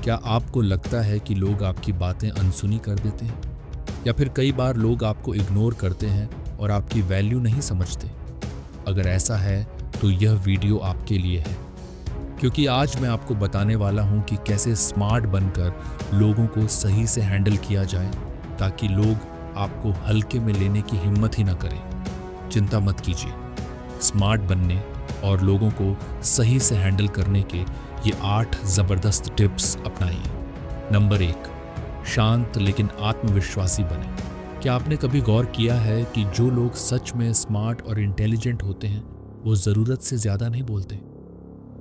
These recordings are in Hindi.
क्या आपको लगता है कि लोग आपकी बातें अनसुनी कर देते हैं? या फिर कई बार लोग आपको इग्नोर करते हैं और आपकी वैल्यू नहीं समझते? अगर ऐसा है तो यह वीडियो आपके लिए है, क्योंकि आज मैं आपको बताने वाला हूं कि कैसे स्मार्ट बनकर लोगों को सही से हैंडल किया जाए, ताकि लोग आपको हल्के में लेने की हिम्मत ही ना करें। चिंता मत कीजिए, स्मार्ट बनने और लोगों को सही से हैंडल करने के ये 8 ज़बरदस्त टिप्स अपनाइए। नंबर 1, शांत लेकिन आत्मविश्वासी बने। क्या आपने कभी गौर किया है कि जो लोग सच में स्मार्ट और इंटेलिजेंट होते हैं वो ज़रूरत से ज़्यादा नहीं बोलते?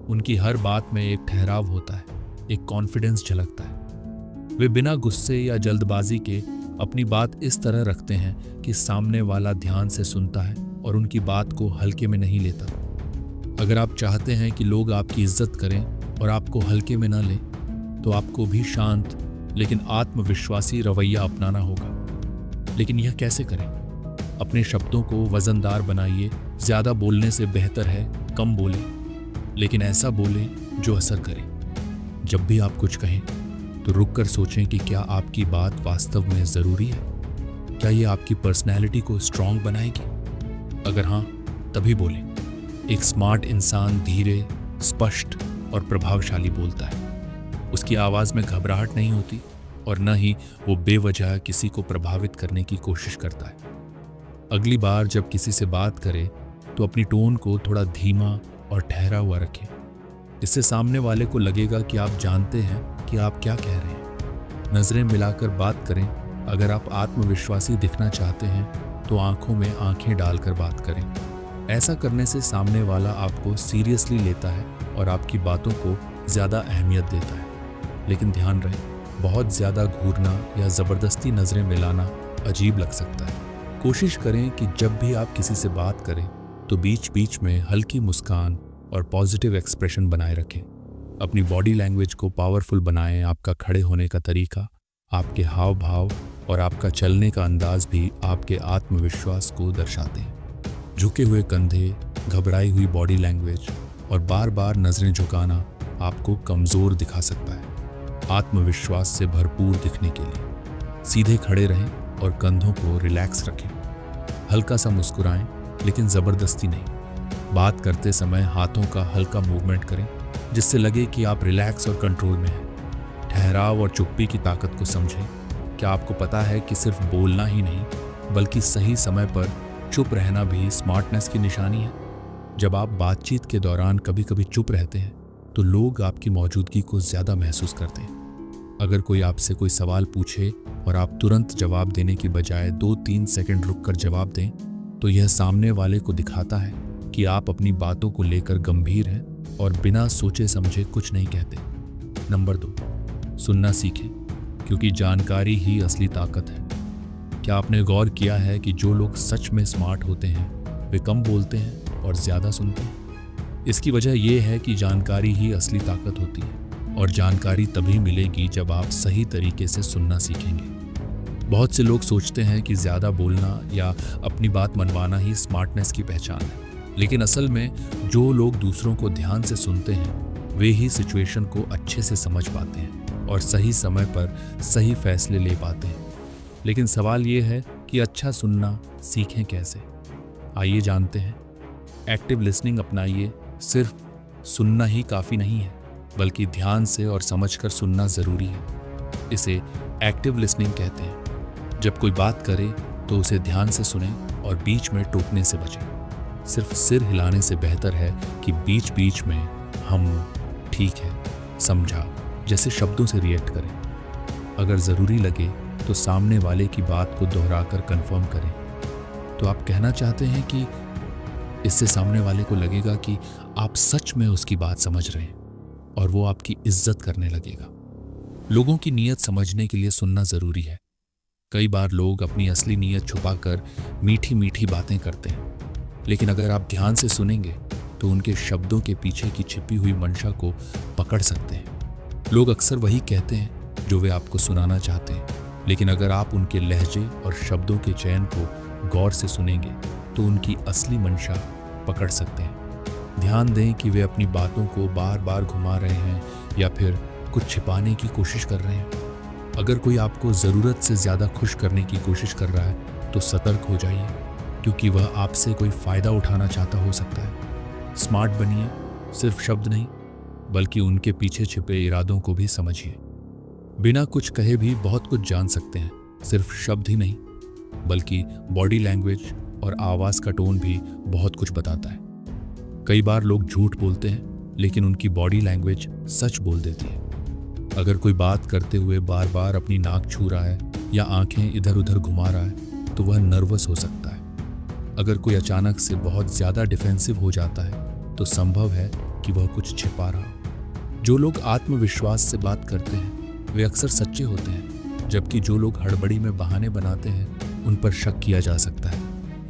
उनकी हर बात में एक ठहराव होता है, एक कॉन्फिडेंस झलकता है। वे बिना गुस्से या जल्दबाजी के अपनी बात इस तरह रखते हैं कि सामने वाला ध्यान से सुनता है और उनकी बात को हल्के में नहीं लेता। अगर आप चाहते हैं कि लोग आपकी इज्जत करें और आपको हल्के में ना लें, तो आपको भी शांत लेकिन आत्मविश्वासी रवैया अपनाना होगा। लेकिन यह कैसे करें? अपने शब्दों को वजनदार बनाइए। ज़्यादा बोलने से बेहतर है कम बोले, लेकिन ऐसा बोले जो असर करे। जब भी आप कुछ कहें तो रुक कर सोचें कि क्या आपकी बात वास्तव में ज़रूरी है? क्या ये आपकी पर्सनैलिटी को स्ट्रॉन्ग बनाएगी? अगर हाँ, तभी बोलें। एक स्मार्ट इंसान धीरे, स्पष्ट और प्रभावशाली बोलता है। उसकी आवाज़ में घबराहट नहीं होती और न ही वो बेवजह किसी को प्रभावित करने की कोशिश करता है। अगली बार जब किसी से बात करें तो अपनी टोन को थोड़ा धीमा और ठहरा हुआ रखें। इससे सामने वाले को लगेगा कि आप जानते हैं कि आप क्या कह रहे हैं। नज़रें मिलाकर बात करें। अगर आप आत्मविश्वासी दिखना चाहते हैं तो आंखों में आंखें डालकर बात करें। ऐसा करने से सामने वाला आपको सीरियसली लेता है और आपकी बातों को ज़्यादा अहमियत देता है। लेकिन ध्यान रहे, बहुत ज़्यादा घूरना या ज़बरदस्ती नज़रें मिलाना अजीब लग सकता है। कोशिश करें कि जब भी आप किसी से बात करें तो बीच बीच में हल्की मुस्कान और पॉजिटिव एक्सप्रेशन बनाए रखें। अपनी बॉडी लैंग्वेज को पावरफुल बनाएं। आपका खड़े होने का तरीका, आपके हाव भाव और आपका चलने का अंदाज भी आपके आत्मविश्वास को दर्शाते हैं। झुके हुए कंधे, घबराई हुई बॉडी लैंग्वेज और बार बार नज़रें झुकाना आपको कमज़ोर दिखा सकता है। आत्मविश्वास से भरपूर दिखने के लिए सीधे खड़े रहें और कंधों को रिलैक्स रखें। हल्का सा मुस्कुराएं, लेकिन ज़बरदस्ती नहीं। बात करते समय हाथों का हल्का मूवमेंट करें, जिससे लगे कि आप रिलैक्स और कंट्रोल में हैं। ठहराव और चुप्पी की ताकत को समझें। क्या आपको पता है कि सिर्फ बोलना ही नहीं, बल्कि सही समय पर चुप रहना भी स्मार्टनेस की निशानी है? जब आप बातचीत के दौरान कभी कभी चुप रहते हैं तो लोग आपकी मौजूदगी को ज़्यादा महसूस करते हैं। अगर कोई आपसे कोई सवाल पूछे और आप तुरंत जवाब देने की बजाय 2-3 सेकंड रुककर जवाब दें, तो यह सामने वाले को दिखाता है कि आप अपनी बातों को लेकर गंभीर हैं और बिना सोचे समझे कुछ नहीं कहते। नंबर 2, सुनना सीखें, क्योंकि जानकारी ही असली ताकत है। क्या आपने गौर किया है कि जो लोग सच में स्मार्ट होते हैं वे कम बोलते हैं और ज़्यादा सुनते हैं? इसकी वजह यह है कि जानकारी ही असली ताकत होती है, और जानकारी तभी मिलेगी जब आप सही तरीके से सुनना सीखेंगे। बहुत से लोग सोचते हैं कि ज़्यादा बोलना या अपनी बात मनवाना ही स्मार्टनेस की पहचान है, लेकिन असल में जो लोग दूसरों को ध्यान से सुनते हैं वे ही सिचुएशन को अच्छे से समझ पाते हैं और सही समय पर सही फैसले ले पाते हैं। लेकिन सवाल ये है कि अच्छा सुनना सीखें कैसे? आइए जानते हैं। एक्टिव लिसनिंग अपनाइए। सिर्फ सुनना ही काफ़ी नहीं है, बल्कि ध्यान से और समझकर सुनना ज़रूरी है। इसे एक्टिव लिसनिंग कहते हैं। जब कोई बात करे तो उसे ध्यान से सुनें और बीच में टोकने से बचें। सिर्फ सिर हिलाने से बेहतर है कि बीच बीच में हम, ठीक है, समझा जैसे शब्दों से रिएक्ट करें। अगर ज़रूरी लगे तो सामने वाले की बात को दोहराकर कंफर्म करें। तो आप कहना चाहते हैं कि इससे सामने वाले को लगेगा कि आप सच में उसकी बात समझ रहे हैं और वो आपकी इज्जत करने लगेगा। लोगों की नीयत समझने के लिए सुनना ज़रूरी है। कई बार लोग अपनी असली नीयत छुपाकर मीठी मीठी बातें करते हैं, लेकिन अगर आप ध्यान से सुनेंगे तो उनके शब्दों के पीछे की छिपी हुई मंशा को पकड़ सकते हैं। लोग अक्सर वही कहते हैं जो वे आपको सुनाना चाहते हैं, लेकिन अगर आप उनके लहजे और शब्दों के चयन को गौर से सुनेंगे तो उनकी असली मंशा पकड़ सकते हैं। ध्यान दें कि वे अपनी बातों को बार बार घुमा रहे हैं या फिर कुछ छिपाने की कोशिश कर रहे हैं। अगर कोई आपको ज़रूरत से ज़्यादा खुश करने की कोशिश कर रहा है तो सतर्क हो जाइए, क्योंकि वह आपसे कोई फ़ायदा उठाना चाहता हो सकता है। स्मार्ट बनिए, सिर्फ शब्द नहीं बल्कि उनके पीछे छिपे इरादों को भी समझिए। बिना कुछ कहे भी बहुत कुछ जान सकते हैं, सिर्फ शब्द ही नहीं बल्कि बॉडी लैंग्वेज और आवाज़ का टोन भी बहुत कुछ बताता है। कई बार लोग झूठ बोलते हैं लेकिन उनकी बॉडी लैंग्वेज सच बोल देती है। अगर कोई बात करते हुए बार बार अपनी नाक छू रहा है या आंखें इधर उधर घुमा रहा है तो वह नर्वस हो सकता है। अगर कोई अचानक से बहुत ज़्यादा डिफेंसिव हो जाता है तो संभव है कि वह कुछ छिपा रहा हो। जो लोग आत्मविश्वास से बात करते हैं वे अक्सर सच्चे होते हैं, जबकि जो लोग हड़बड़ी में बहाने बनाते हैं उन पर शक किया जा सकता है।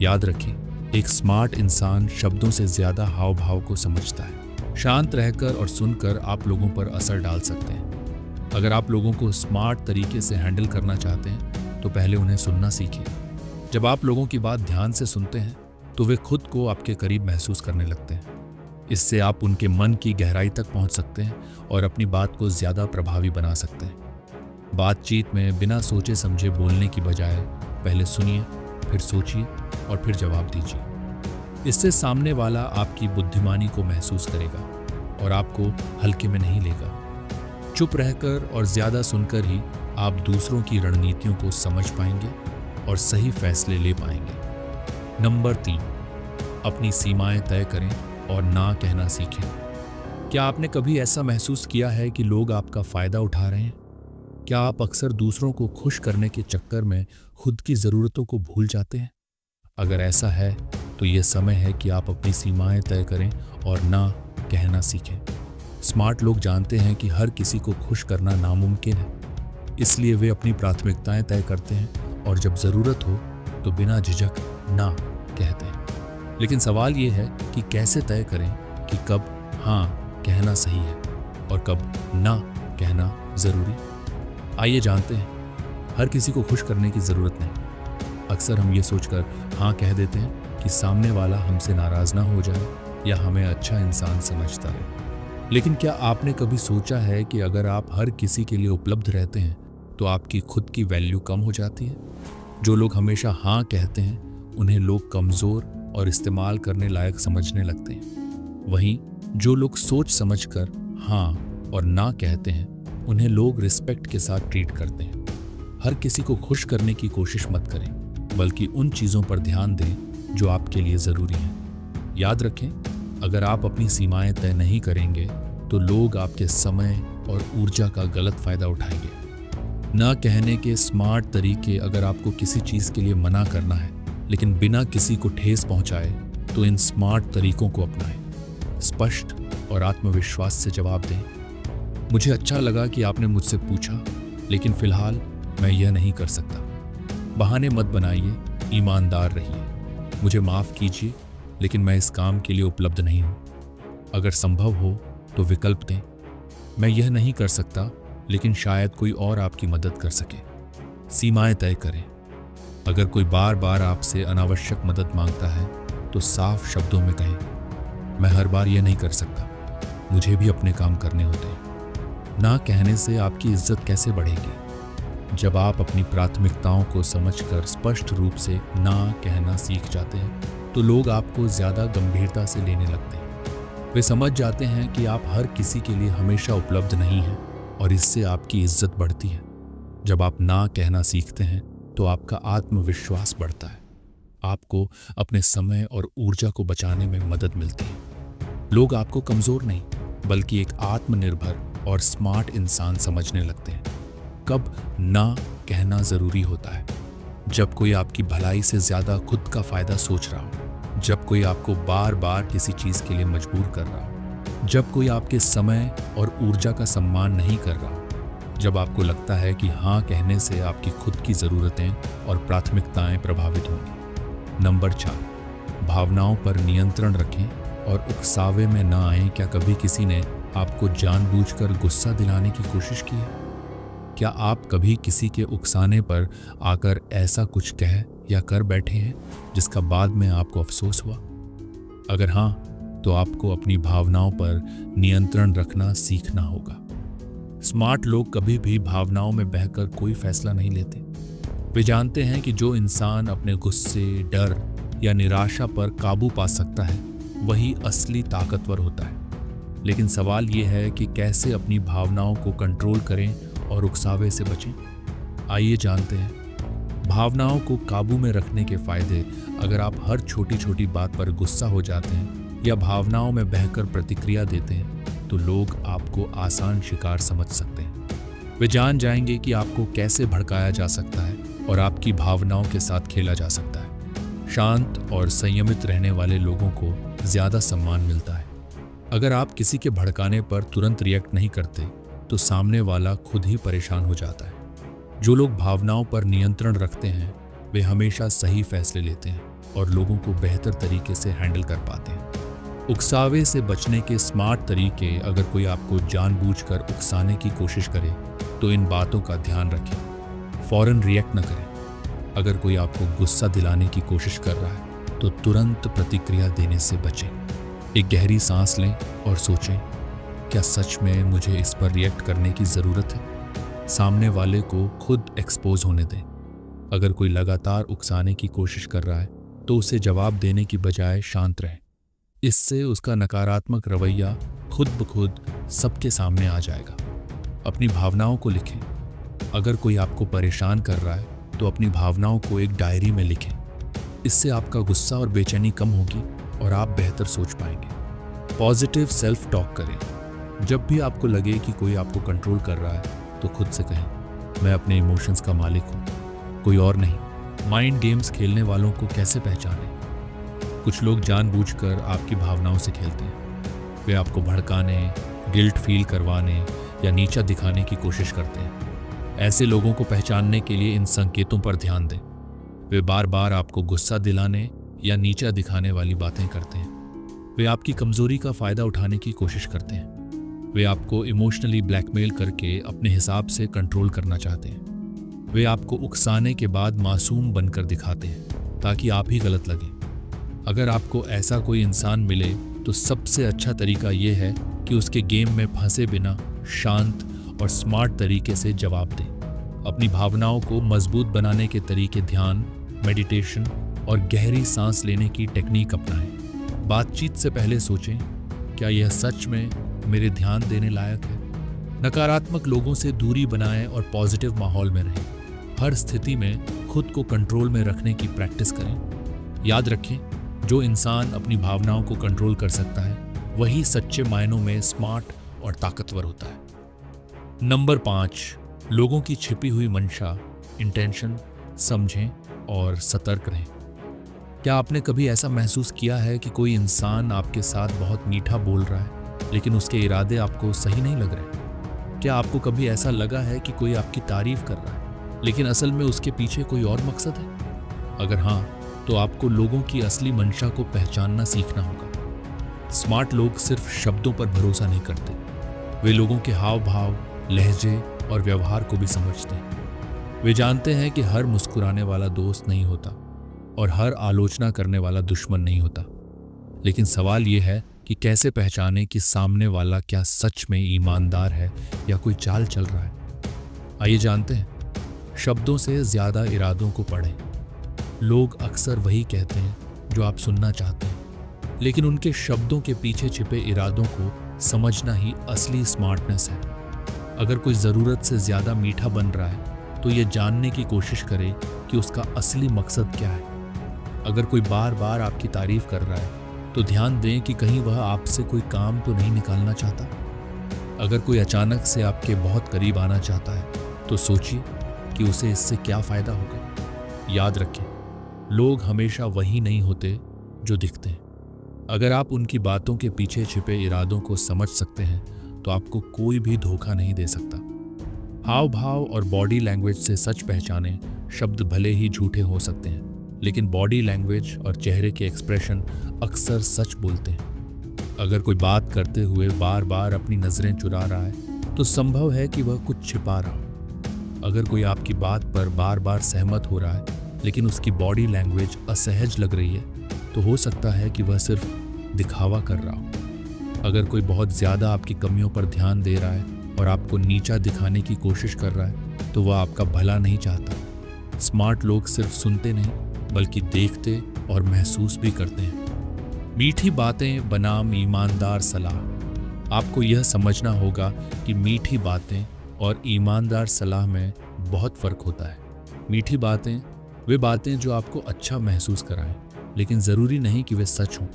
याद रखें, एक स्मार्ट इंसान शब्दों से ज़्यादा हाव भाव को समझता है। शांत रहकर और सुनकर आप लोगों पर असर डाल सकते हैं। अगर आप लोगों को स्मार्ट तरीके से हैंडल करना चाहते हैं तो पहले उन्हें सुनना सीखिए। जब आप लोगों की बात ध्यान से सुनते हैं तो वे खुद को आपके करीब महसूस करने लगते हैं। इससे आप उनके मन की गहराई तक पहुंच सकते हैं और अपनी बात को ज़्यादा प्रभावी बना सकते हैं। बातचीत में बिना सोचे समझे बोलने की बजाय पहले सुनिए, फिर सोचिए और फिर जवाब दीजिए। इससे सामने वाला आपकी बुद्धिमानी को महसूस करेगा और आपको हल्के में नहीं लेगा। चुप रहकर और ज़्यादा सुनकर ही आप दूसरों की रणनीतियों को समझ पाएंगे और सही फैसले ले पाएंगे। नंबर 3, अपनी सीमाएं तय करें और ना कहना सीखें। क्या आपने कभी ऐसा महसूस किया है कि लोग आपका फ़ायदा उठा रहे हैं? क्या आप अक्सर दूसरों को खुश करने के चक्कर में खुद की ज़रूरतों को भूल जाते हैं? अगर ऐसा है तो यह समय है कि आप अपनी सीमाएं तय करें और ना कहना सीखें। स्मार्ट लोग जानते हैं कि हर किसी को खुश करना नामुमकिन है, इसलिए वे अपनी प्राथमिकताएं तय करते हैं और जब ज़रूरत हो तो बिना झिझक ना कहते हैं। लेकिन सवाल ये है कि कैसे तय करें कि कब हाँ कहना सही है और कब ना कहना ज़रूरी। आइए जानते हैं। हर किसी को खुश करने की ज़रूरत नहीं। अक्सर हम ये सोचकर हाँ कह देते हैं कि सामने वाला हमसे नाराज़ ना हो जाए या हमें अच्छा इंसान समझता रहे। लेकिन क्या आपने कभी सोचा है कि अगर आप हर किसी के लिए उपलब्ध रहते हैं तो आपकी खुद की वैल्यू कम हो जाती है? जो लोग हमेशा हाँ कहते हैं उन्हें लोग कमज़ोर और इस्तेमाल करने लायक समझने लगते हैं। वहीं जो लोग सोच समझकर हाँ और ना कहते हैं उन्हें लोग रिस्पेक्ट के साथ ट्रीट करते हैं। हर किसी को खुश करने की कोशिश मत करें, बल्कि उन चीज़ों पर ध्यान दें जो आपके लिए ज़रूरी हैं। याद रखें, अगर आप अपनी सीमाएं तय नहीं करेंगे तो लोग आपके समय और ऊर्जा का गलत फ़ायदा उठाएंगे। ना कहने के स्मार्ट तरीके, अगर आपको किसी चीज़ के लिए मना करना है लेकिन बिना किसी को ठेस पहुंचाए, तो इन स्मार्ट तरीकों को अपनाएं। स्पष्ट और आत्मविश्वास से जवाब दें। मुझे अच्छा लगा कि आपने मुझसे पूछा, लेकिन फ़िलहाल मैं यह नहीं कर सकता। बहाने मत बनाइए, ईमानदार रहिए। मुझे माफ़ कीजिए, लेकिन मैं इस काम के लिए उपलब्ध नहीं हूँ। अगर संभव हो तो विकल्प दें। मैं यह नहीं कर सकता, लेकिन शायद कोई और आपकी मदद कर सके। सीमाएं तय करें। अगर कोई बार बार आपसे अनावश्यक मदद मांगता है तो साफ शब्दों में कहें, मैं हर बार यह नहीं कर सकता, मुझे भी अपने काम करने होते हैं। ना कहने से आपकी इज्जत कैसे बढ़ेगी? जब आप अपनी प्राथमिकताओं को समझकर स्पष्ट रूप से ना कहना सीख जाते हैं तो लोग आपको ज़्यादा गंभीरता से लेने लगते हैं। वे समझ जाते हैं कि आप हर किसी के लिए हमेशा उपलब्ध नहीं हैं और इससे आपकी इज्जत बढ़ती है। जब आप ना कहना सीखते हैं तो आपका आत्मविश्वास बढ़ता है। आपको अपने समय और ऊर्जा को बचाने में मदद मिलती है। लोग आपको कमज़ोर नहीं बल्कि एक आत्मनिर्भर और स्मार्ट इंसान समझने लगते हैं। कब ना कहना ज़रूरी होता है? जब कोई आपकी भलाई से ज़्यादा खुद का फ़ायदा सोच रहा हो, जब कोई आपको बार बार किसी चीज़ के लिए मजबूर कर रहा हो, जब कोई आपके समय और ऊर्जा का सम्मान नहीं कर रहा हो, जब आपको लगता है कि हाँ कहने से आपकी खुद की ज़रूरतें और प्राथमिकताएं प्रभावित होंगी। नंबर 4, भावनाओं पर नियंत्रण रखें और उकसावे में ना आएं। क्या कभी किसी ने आपको जानबूझकर गुस्सा दिलाने की कोशिश की है? क्या आप कभी किसी के उकसाने पर आकर ऐसा कुछ कह या कर बैठे हैं जिसका बाद में आपको अफसोस हुआ? अगर हाँ, तो आपको अपनी भावनाओं पर नियंत्रण रखना सीखना होगा। स्मार्ट लोग कभी भी भावनाओं में बहकर कोई फैसला नहीं लेते। वे जानते हैं कि जो इंसान अपने गुस्से, डर या निराशा पर काबू पा सकता है वही असली ताकतवर होता है। लेकिन सवाल ये है कि कैसे अपनी भावनाओं को कंट्रोल करें और उकसावे से बचें। आइए जानते हैं भावनाओं को काबू में रखने के फायदे। अगर आप हर छोटी छोटी बात पर गुस्सा हो जाते हैं या भावनाओं में बहकर प्रतिक्रिया देते हैं तो लोग आपको आसान शिकार समझ सकते हैं। वे जान जाएंगे कि आपको कैसे भड़काया जा सकता है और आपकी भावनाओं के साथ खेला जा सकता है। शांत और संयमित रहने वाले लोगों को ज्यादा सम्मान मिलता है। अगर आप किसी के भड़काने पर तुरंत रिएक्ट नहीं करते तो सामने वाला खुद ही परेशान हो जाता है। जो लोग भावनाओं पर नियंत्रण रखते हैं वे हमेशा सही फैसले लेते हैं और लोगों को बेहतर तरीके से हैंडल कर पाते हैं। उकसावे से बचने के स्मार्ट तरीके। अगर कोई आपको जानबूझकर उकसाने की कोशिश करे तो इन बातों का ध्यान रखें। फौरन रिएक्ट न करें। अगर कोई आपको गुस्सा दिलाने की कोशिश कर रहा है तो तुरंत प्रतिक्रिया देने से बचें। एक गहरी सांस लें और सोचें, क्या सच में मुझे इस पर रिएक्ट करने की ज़रूरत है? सामने वाले को खुद एक्सपोज होने दें। अगर कोई लगातार उकसाने की कोशिश कर रहा है तो उसे जवाब देने की बजाय शांत रहें। इससे उसका नकारात्मक रवैया खुद ब खुद सबके सामने आ जाएगा। अपनी भावनाओं को लिखें। अगर कोई आपको परेशान कर रहा है तो अपनी भावनाओं को एक डायरी में लिखें। इससे आपका गुस्सा और बेचैनी कम होगी और आप बेहतर सोच पाएंगे। पॉजिटिव सेल्फ टॉक करें। जब भी आपको लगे कि कोई आपको कंट्रोल कर रहा है तो खुद से कहें, मैं अपने इमोशंस का मालिक हूँ, कोई और नहीं। माइंड गेम्स खेलने वालों को कैसे पहचानें? कुछ लोग जानबूझकर आपकी भावनाओं से खेलते हैं। वे आपको भड़काने, गिल्ट फील करवाने या नीचा दिखाने की कोशिश करते हैं। ऐसे लोगों को पहचानने के लिए इन संकेतों पर ध्यान दें। वे बार बार आपको गुस्सा दिलाने या नीचा दिखाने वाली बातें करते हैं। वे आपकी कमजोरी का फायदा उठाने की कोशिश करते हैं। वे आपको इमोशनली ब्लैकमेल करके अपने हिसाब से कंट्रोल करना चाहते हैं। वे आपको उकसाने के बाद मासूम बनकर दिखाते हैं ताकि आप ही गलत लगें। अगर आपको ऐसा कोई इंसान मिले तो सबसे अच्छा तरीका यह है कि उसके गेम में फंसे बिना शांत और स्मार्ट तरीके से जवाब दें। अपनी भावनाओं को मजबूत बनाने के तरीके ध्यान, मेडिटेशन और गहरी सांस लेने की टेक्निक अपनाएं। बातचीत से पहले सोचें, क्या यह सच में मेरे ध्यान देने लायक है? नकारात्मक लोगों से दूरी बनाएं और पॉजिटिव माहौल में रहें। हर स्थिति में खुद को कंट्रोल में रखने की प्रैक्टिस करें। याद रखें, जो इंसान अपनी भावनाओं को कंट्रोल कर सकता है वही सच्चे मायनों में स्मार्ट और ताकतवर होता है। नंबर 5, लोगों की छिपी हुई मंशा, इंटेंशन समझें और सतर्क रहें। क्या आपने कभी ऐसा महसूस किया है कि कोई इंसान आपके साथ बहुत मीठा बोल रहा है लेकिन उसके इरादे आपको सही नहीं लग रहे? क्या आपको कभी ऐसा लगा है कि कोई आपकी तारीफ कर रहा है लेकिन असल में उसके पीछे कोई और मकसद है? अगर हाँ, तो आपको लोगों की असली मंशा को पहचानना सीखना होगा। स्मार्ट लोग सिर्फ शब्दों पर भरोसा नहीं करते, वे लोगों के हाव भाव, लहजे और व्यवहार को भी समझते हैं। वे जानते हैं कि हर मुस्कुराने वाला दोस्त नहीं होता और हर आलोचना करने वाला दुश्मन नहीं होता। लेकिन सवाल यह है कि कैसे पहचानें कि सामने वाला क्या सच में ईमानदार है या कोई चाल चल रहा है। आइए जानते हैं। शब्दों से ज्यादा इरादों को पढ़ें। लोग अक्सर वही कहते हैं जो आप सुनना चाहते हैं, लेकिन उनके शब्दों के पीछे छिपे इरादों को समझना ही असली स्मार्टनेस है। अगर कोई ज़रूरत से ज़्यादा मीठा बन रहा है तो ये जानने की कोशिश करें कि उसका असली मकसद क्या है। अगर कोई बार बार आपकी तारीफ कर रहा है तो ध्यान दें कि कहीं वह आपसे कोई काम तो नहीं निकालना चाहता। अगर कोई अचानक से आपके बहुत करीब आना चाहता है तो सोचिए कि उसे इससे क्या फ़ायदा होगा। याद रखें, लोग हमेशा वही नहीं होते जो दिखते हैं। अगर आप उनकी बातों के पीछे छिपे इरादों को समझ सकते हैं तो आपको कोई भी धोखा नहीं दे सकता। हाव भाव और बॉडी लैंग्वेज से सच पहचानें। शब्द भले ही झूठे हो सकते हैं लेकिन बॉडी लैंग्वेज और चेहरे के एक्सप्रेशन अक्सर सच बोलते हैं। अगर कोई बात करते हुए बार बार अपनी नज़रें चुरा रहा है तो संभव है कि वह कुछ छिपा रहा हो। अगर कोई आपकी बात पर बार बार सहमत हो रहा है लेकिन उसकी बॉडी लैंग्वेज असहज लग रही है तो हो सकता है कि वह सिर्फ दिखावा कर रहा हो। अगर कोई बहुत ज़्यादा आपकी कमियों पर ध्यान दे रहा है और आपको नीचा दिखाने की कोशिश कर रहा है तो वह आपका भला नहीं चाहता। स्मार्ट लोग सिर्फ सुनते नहीं बल्कि देखते और महसूस भी करते हैं। मीठी बातें बनाम ईमानदार सलाह। आपको यह समझना होगा कि मीठी बातें और ईमानदार सलाह में बहुत फर्क होता है। मीठी बातें वे बातें जो आपको अच्छा महसूस कराएं, लेकिन ज़रूरी नहीं कि वे सच हों।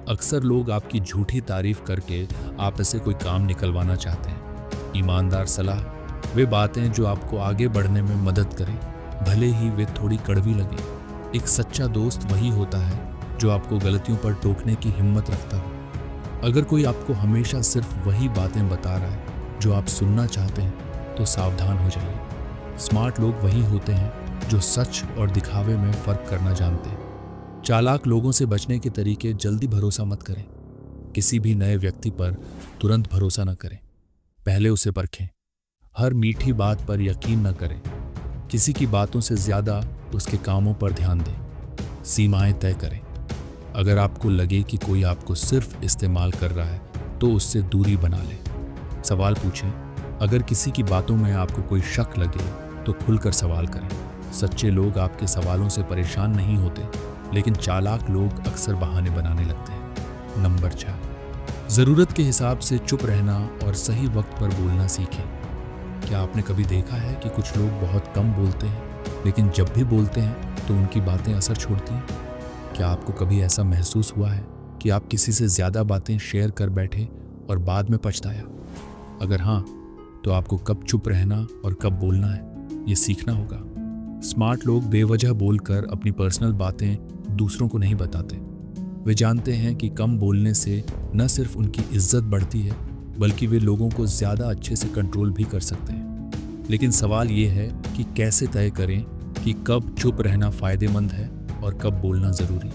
अक्सर लोग आपकी झूठी तारीफ करके आप से कोई काम निकलवाना चाहते हैं। ईमानदार सलाह वे बातें जो आपको आगे बढ़ने में मदद करें, भले ही वे थोड़ी कड़वी लगें। एक सच्चा दोस्त वही होता है जो आपको गलतियों पर टोकने की हिम्मत रखता हो। अगर कोई आपको हमेशा सिर्फ वही बातें बता रहा है जो आप सुनना चाहते हैं तो सावधान हो जाइए। स्मार्ट लोग वही होते हैं जो सच और दिखावे में फर्क करना जानते हैं। चालाक लोगों से बचने के तरीके। जल्दी भरोसा मत करें। किसी भी नए व्यक्ति पर तुरंत भरोसा न करें, पहले उसे परखें। हर मीठी बात पर यकीन न करें। किसी की बातों से ज्यादा उसके कामों पर ध्यान दें। सीमाएं तय करें। अगर आपको लगे कि कोई आपको सिर्फ इस्तेमाल कर रहा है तो उससे दूरी बना लें। सवाल पूछें। अगर किसी की बातों में आपको कोई शक लगे तो खुलकर सवाल करें। सच्चे लोग आपके सवालों से परेशान नहीं होते, लेकिन चालाक लोग अक्सर बहाने बनाने लगते हैं। नंबर 6, ज़रूरत के हिसाब से चुप रहना और सही वक्त पर बोलना सीखें। क्या आपने कभी देखा है कि कुछ लोग बहुत कम बोलते हैं, लेकिन जब भी बोलते हैं तो उनकी बातें असर छोड़ती हैं? क्या आपको कभी ऐसा महसूस हुआ है कि आप किसी से ज़्यादा बातें शेयर कर बैठे और बाद में पछताया? अगर हाँ, तो आपको कब चुप रहना और कब बोलना है, ये सीखना होगा। स्मार्ट लोग बेवजह बोलकर अपनी पर्सनल बातें दूसरों को नहीं बताते। वे जानते हैं कि कम बोलने से न सिर्फ उनकी इज्जत बढ़ती है, बल्कि वे लोगों को ज़्यादा अच्छे से कंट्रोल भी कर सकते हैं। लेकिन सवाल ये है कि कैसे तय करें कि कब चुप रहना फ़ायदेमंद है और कब बोलना ज़रूरी।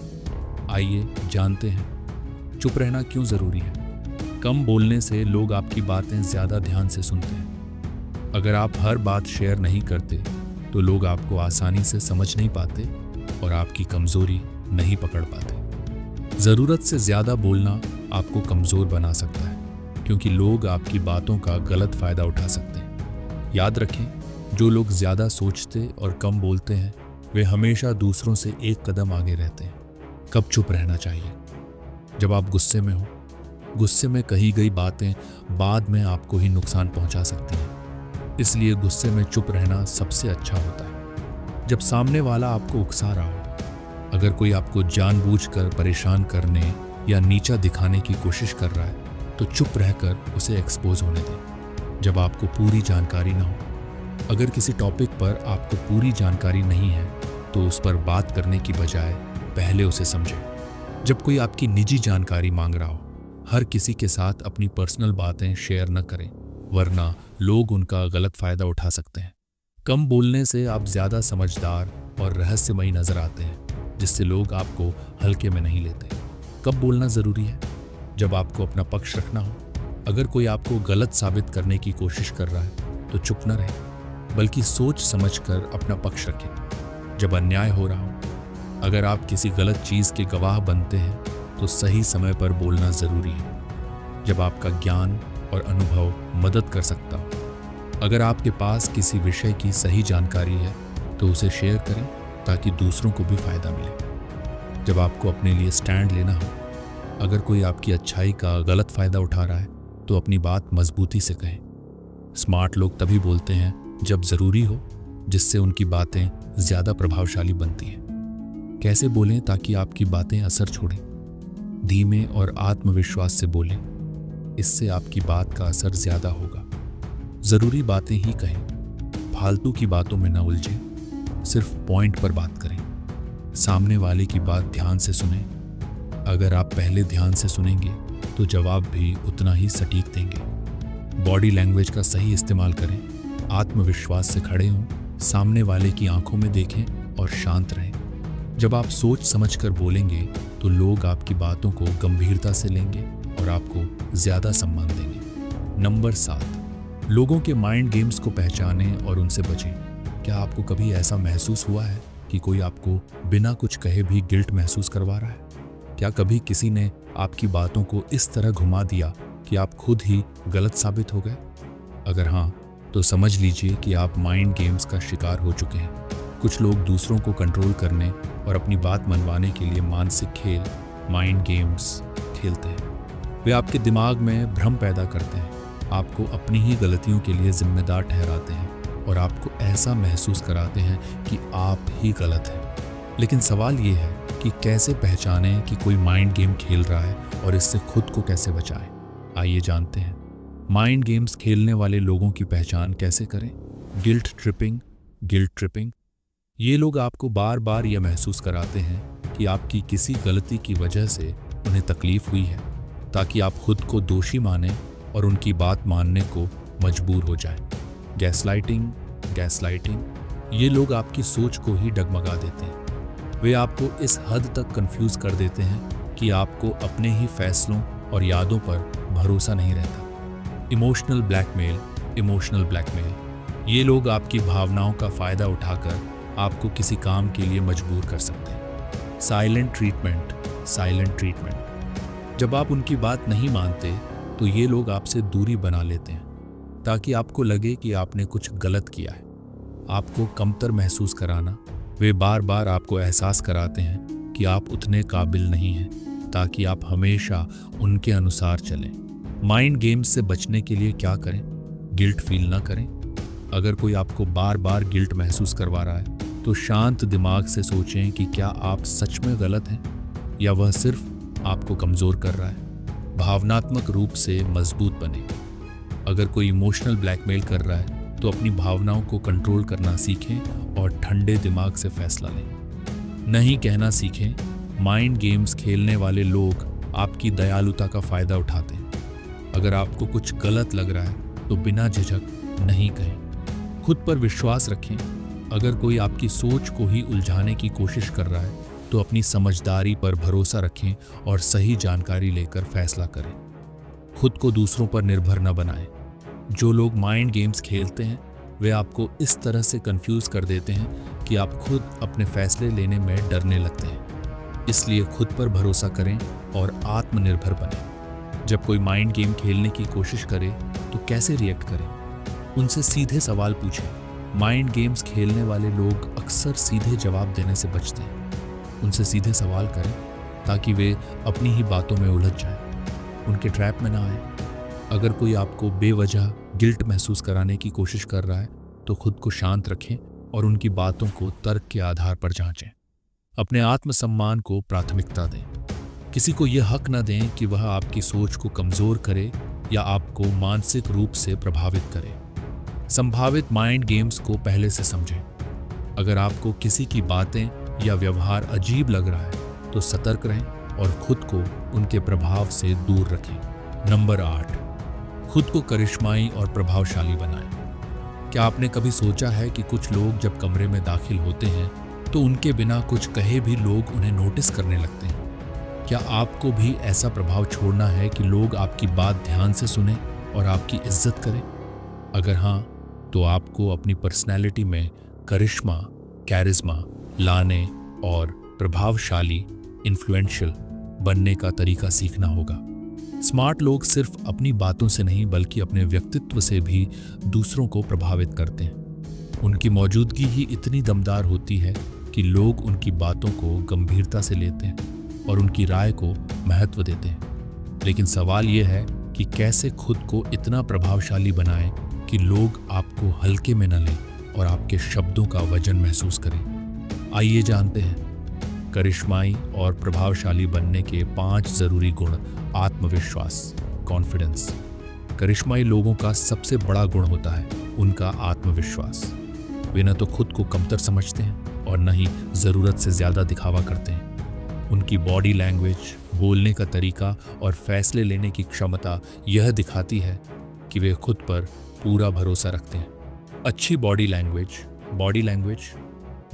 आइए जानते हैं चुप रहना क्यों ज़रूरी है। कम बोलने से लोग आपकी बातें ज़्यादा ध्यान से सुनते हैं। अगर आप हर बात शेयर नहीं करते तो लोग आपको आसानी से समझ नहीं पाते और आपकी कमज़ोरी नहीं पकड़ पाते। ज़रूरत से ज़्यादा बोलना आपको कमज़ोर बना सकता है, क्योंकि लोग आपकी बातों का गलत फ़ायदा उठा सकते हैं। याद रखें, जो लोग ज़्यादा सोचते और कम बोलते हैं वे हमेशा दूसरों से एक कदम आगे रहते हैं। कब चुप रहना चाहिए? जब आप गुस्से में हो। गुस्से में कही गई बातें बाद में आपको ही नुकसान पहुंचा सकती हैं, इसलिए गुस्से में चुप रहना सबसे अच्छा होता है। जब सामने वाला आपको उकसा रहा हो, अगर कोई आपको जानबूझकर परेशान करने या नीचा दिखाने की कोशिश कर रहा है तो चुप रहकर उसे एक्सपोज होने दें। जब आपको पूरी जानकारी ना हो, अगर किसी टॉपिक पर आपको पूरी जानकारी नहीं है तो उस पर बात करने की बजाय पहले उसे समझें। जब कोई आपकी निजी जानकारी मांग रहा हो, हर किसी के साथ अपनी पर्सनल बातें शेयर न करें, वरना लोग उनका गलत फायदा उठा सकते हैं। कम बोलने से आप ज़्यादा समझदार और रहस्यमयी नजर आते हैं, जिससे लोग आपको हल्के में नहीं लेते। कब बोलना ज़रूरी है? जब आपको अपना पक्ष रखना हो। अगर कोई आपको गलत साबित करने की कोशिश कर रहा है तो चुप न रहें, बल्कि सोच समझकर अपना पक्ष रखें। जब अन्याय हो रहा हो, अगर आप किसी गलत चीज़ के गवाह बनते हैं तो सही समय पर बोलना ज़रूरी है, जब आपका ज्ञान और अनुभव मदद कर सकता हो। अगर आपके पास किसी विषय की सही जानकारी है तो उसे शेयर करें ताकि दूसरों को भी फायदा मिले। जब आपको अपने लिए स्टैंड लेना हो, अगर कोई आपकी अच्छाई का गलत फायदा उठा रहा है तो अपनी बात मजबूती से कहें। स्मार्ट लोग तभी बोलते हैं जब ज़रूरी हो, जिससे उनकी बातें ज़्यादा प्रभावशाली बनती हैं। कैसे बोलें ताकि आपकी बातें असर छोड़ें? धीमे और आत्मविश्वास से बोलें, इससे आपकी बात का असर ज़्यादा होगा। ज़रूरी बातें ही कहें, फालतू की बातों में न उलझें, सिर्फ पॉइंट पर बात करें। सामने वाले की बात ध्यान से सुनें। अगर आप पहले ध्यान से सुनेंगे तो जवाब भी उतना ही सटीक देंगे। बॉडी लैंग्वेज का सही इस्तेमाल करें, आत्मविश्वास से खड़े हों, सामने वाले की आंखों में देखें और शांत रहें। जब आप सोच समझकर बोलेंगे तो लोग आपकी बातों को गंभीरता से लेंगे और आपको ज़्यादा सम्मान देंगे। नंबर 7, लोगों के माइंड गेम्स को पहचानें और उनसे बचें। क्या आपको कभी ऐसा महसूस हुआ है कि कोई आपको बिना कुछ कहे भी गिल्ट महसूस करवा रहा है? क्या कभी किसी ने आपकी बातों को इस तरह घुमा दिया कि आप खुद ही गलत साबित हो गए? अगर हाँ, तो समझ लीजिए कि आप माइंड गेम्स का शिकार हो चुके हैं। कुछ लोग दूसरों को कंट्रोल करने और अपनी बात मनवाने के लिए मानसिक खेल, माइंड गेम्स खेलते हैं। वे आपके दिमाग में भ्रम पैदा करते हैं, आपको अपनी ही गलतियों के लिए जिम्मेदार ठहराते हैं और आपको ऐसा महसूस कराते हैं कि आप ही गलत हैं। लेकिन सवाल ये है कि कैसे पहचानें कि कोई माइंड गेम खेल रहा है और इससे खुद को कैसे बचाएं। आइए जानते हैं माइंड गेम्स खेलने वाले लोगों की पहचान कैसे करें। Guilt tripping. ये लोग आपको बार बार यह महसूस कराते हैं कि आपकी किसी गलती की वजह से उन्हें तकलीफ हुई है, ताकि आप खुद को दोषी मानें और उनकी बात मानने को मजबूर हो जाएं। गैसलाइटिंग। ये लोग आपकी सोच को ही डगमगा देते हैं। वे आपको इस हद तक कंफ्यूज कर देते हैं कि आपको अपने ही फैसलों और यादों पर भरोसा नहीं रहता। Emotional blackmail. ये लोग आपकी भावनाओं का फायदा उठाकर आपको किसी काम के लिए मजबूर कर सकते हैं। Silent treatment. जब आप उनकी बात नहीं मानते तो ये लोग आपसे दूरी बना लेते हैं, ताकि आपको लगे कि आपने कुछ गलत किया है। आपको कमतर महसूस कराना। वे बार बार आपको एहसास कराते हैं कि आप उतने काबिल नहीं हैं, ताकि आप हमेशा उनके अनुसार चलें। माइंड गेम्स से बचने के लिए क्या करें? गिल्ट फील ना करें। अगर कोई आपको बार बार गिल्ट महसूस करवा रहा है तो शांत दिमाग से सोचें कि क्या आप सच में गलत हैं या वह सिर्फ आपको कमज़ोर कर रहा है। भावनात्मक रूप से मजबूत बने। अगर कोई इमोशनल ब्लैकमेल कर रहा है तो अपनी भावनाओं को कंट्रोल करना सीखें और ठंडे दिमाग से फैसला लें। नहीं कहना सीखें। माइंड गेम्स खेलने वाले लोग आपकी दयालुता का फ़ायदा उठाते हैं। अगर आपको कुछ गलत लग रहा है तो बिना झिझक नहीं कहें। खुद पर विश्वास रखें। अगर कोई आपकी सोच को ही उलझाने की कोशिश कर रहा है तो अपनी समझदारी पर भरोसा रखें और सही जानकारी लेकर फैसला करें। खुद को दूसरों पर निर्भर न बनाएं। जो लोग माइंड गेम्स खेलते हैं वे आपको इस तरह से कंफ्यूज कर देते हैं कि आप खुद अपने फैसले लेने में डरने लगते हैं। इसलिए खुद पर भरोसा करें और आत्मनिर्भर बनें। जब कोई माइंड गेम खेलने की कोशिश करे तो कैसे रिएक्ट करें? उनसे सीधे सवाल पूछें। माइंड गेम्स खेलने वाले लोग अक्सर सीधे जवाब देने से बचते हैं। उनसे सीधे सवाल करें ताकि वे अपनी ही बातों में उलझ जाएं, उनके ट्रैप में ना आए। अगर कोई आपको बेवजह गिल्ट महसूस कराने की कोशिश कर रहा है तो खुद को शांत रखें और उनकी बातों को तर्क के आधार पर जांचें। अपने आत्मसम्मान को प्राथमिकता दें। किसी को यह हक न दें कि वह आपकी सोच को कमज़ोर करे या आपको मानसिक रूप से प्रभावित करे। संभावित माइंड गेम्स को पहले से समझें। अगर आपको किसी की बातें या व्यवहार अजीब लग रहा है तो सतर्क रहें और खुद को उनके प्रभाव से दूर रखें। नंबर 8, खुद को करिश्माई और प्रभावशाली बनाएं। क्या आपने कभी सोचा है कि कुछ लोग जब कमरे में दाखिल होते हैं तो उनके बिना कुछ कहे भी लोग उन्हें नोटिस करने लगते हैं? क्या आपको भी ऐसा प्रभाव छोड़ना है कि लोग आपकी बात ध्यान से सुने और आपकी इज्जत करें? अगर हाँ, तो आपको अपनी पर्सनैलिटी में कैरिश्मा लाने और प्रभावशाली इन्फ्लुएंशियल बनने का तरीका सीखना होगा। स्मार्ट लोग सिर्फ अपनी बातों से नहीं बल्कि अपने व्यक्तित्व से भी दूसरों को प्रभावित करते हैं। उनकी मौजूदगी ही इतनी दमदार होती है कि लोग उनकी बातों को गंभीरता से लेते हैं और उनकी राय को महत्व देते हैं। लेकिन सवाल यह है कि कैसे खुद को इतना प्रभावशाली बनाएं कि लोग आपको हल्के में न लें और आपके शब्दों का वजन महसूस करें। आइए जानते हैं करिश्माई और प्रभावशाली बनने के 5 जरूरी गुण। आत्मविश्वास, कॉन्फिडेंस। करिश्माई लोगों का सबसे बड़ा गुण होता है उनका आत्मविश्वास। वे न तो खुद को कमतर समझते हैं और न ही ज़रूरत से ज़्यादा दिखावा करते हैं। उनकी बॉडी लैंग्वेज, बोलने का तरीका और फैसले लेने की क्षमता यह दिखाती है कि वे खुद पर पूरा भरोसा रखते हैं। अच्छी बॉडी लैंग्वेज।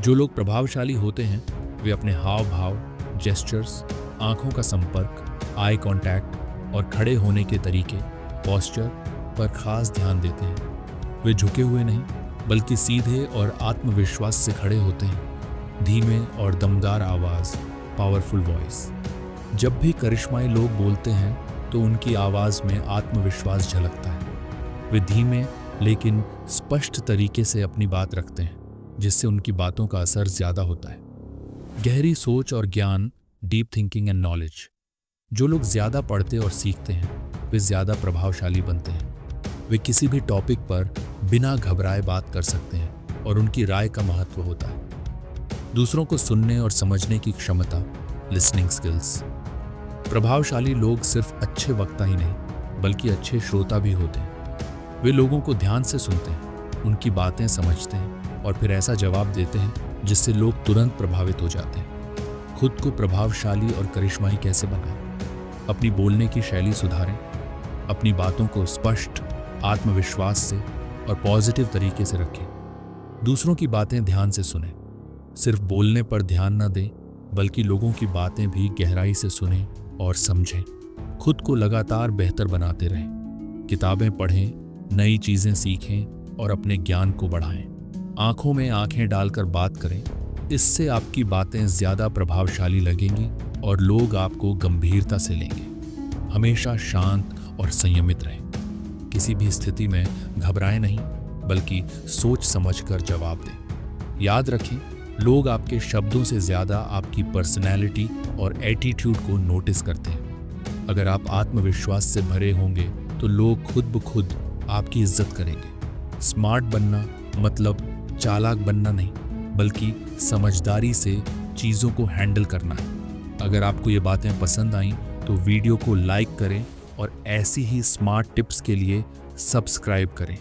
जो लोग प्रभावशाली होते हैं वे अपने हाव भाव, जेस्चर्स, आंखों का संपर्क, आई कांटेक्ट और खड़े होने के तरीके, पोस्चर पर खास ध्यान देते हैं। वे झुके हुए नहीं बल्कि सीधे और आत्मविश्वास से खड़े होते हैं। धीमे और दमदार आवाज़, पावरफुल वॉइस। जब भी करिश्माई लोग बोलते हैं तो उनकी आवाज़ में आत्मविश्वास झलकता है। वे धीमे लेकिन स्पष्ट तरीके से अपनी बात रखते हैं, जिससे उनकी बातों का असर ज्यादा होता है। गहरी सोच और ज्ञान, डीप थिंकिंग एंड नॉलेज। जो लोग ज्यादा पढ़ते और सीखते हैं वे ज्यादा प्रभावशाली बनते हैं। वे किसी भी टॉपिक पर बिना घबराए बात कर सकते हैं और उनकी राय का महत्व होता है। दूसरों को सुनने और समझने की क्षमता, लिसनिंग स्किल्स। प्रभावशाली लोग सिर्फ अच्छे वक्ता ही नहीं बल्कि अच्छे श्रोता भी होते हैं। वे लोगों को ध्यान से सुनते हैं, उनकी बातें समझते हैं और फिर ऐसा जवाब देते हैं जिससे लोग तुरंत प्रभावित हो जाते हैं। खुद को प्रभावशाली और करिश्माई कैसे बनाएं? अपनी बोलने की शैली सुधारें। अपनी बातों को स्पष्ट, आत्मविश्वास से और पॉजिटिव तरीके से रखें। दूसरों की बातें ध्यान से सुनें। सिर्फ बोलने पर ध्यान न दें बल्कि लोगों की बातें भी गहराई से सुनें और समझें। खुद को लगातार बेहतर बनाते रहें। किताबें पढ़ें, नई चीजें सीखें और अपने ज्ञान को बढ़ाएं। आंखों में आंखें डालकर बात करें। इससे आपकी बातें ज्यादा प्रभावशाली लगेंगी और लोग आपको गंभीरता से लेंगे। हमेशा शांत और संयमित रहें। किसी भी स्थिति में घबराएं नहीं बल्कि सोच समझकर जवाब दें। याद रखें, लोग आपके शब्दों से ज्यादा आपकी पर्सनैलिटी और एटीट्यूड को नोटिस करते हैं। अगर आप आत्मविश्वास से भरे होंगे तो लोग खुद ब खुद आपकी इज्जत करेंगे। स्मार्ट बनना मतलब चालाक बनना नहीं बल्कि समझदारी से चीज़ों को हैंडल करना है। अगर आपको ये बातें पसंद आईं तो वीडियो को लाइक करें और ऐसी ही स्मार्ट टिप्स के लिए सब्सक्राइब करें।